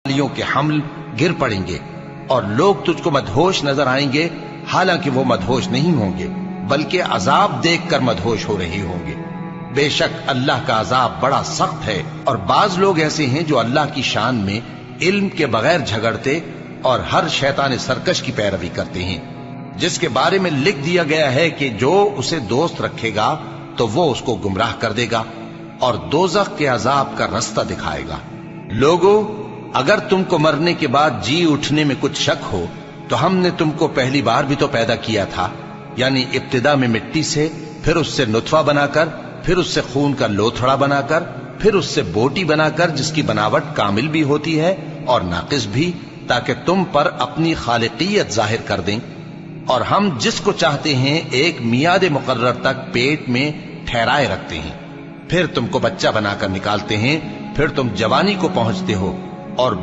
वालियों के हमल गिर पड़ेंगे और लोग तुझको मदहोश नजर आएंगे, हालांकि वो मदहोश नहीं होंगे बल्कि अजाब देखकर मदहोश हो रहे होंगे। बेशक अल्लाह का अजाब बड़ा सख्त है। और बाज लोग ऐसे हैं जो अल्लाह की शान में इल्म के बगैर झगड़ते और हर शैतान सरकश की पैरवी करते हैं, जिसके बारे में लिख दिया गया है कि जो उसे दोस्त रखेगा तो वो उसको गुमराह कर देगा और दोजख के अजाब का रास्ता दिखाएगा। लोगों, अगर तुमको मरने के बाद जी उठने में कुछ शक हो तो हमने तुमको पहली बार भी तो पैदा किया था, यानी इब्तिदा में मिट्टी से, फिर उससे नुतफा बनाकर, फिर उससे खून का लोथड़ा बनाकर, फिर उससे बोटी बनाकर जिसकी बनावट कामिल भी होती है और नाकिस भी, ताकि तुम पर अपनी खालिकियत जाहिर कर दें। और हम जिसको चाहते हैं एक मियाद मुकर्रर तक पेट में ठहराए रखते हैं, फिर तुमको बच्चा बनाकर निकालते हैं, फिर तुम जवानी को पहुंचते हो और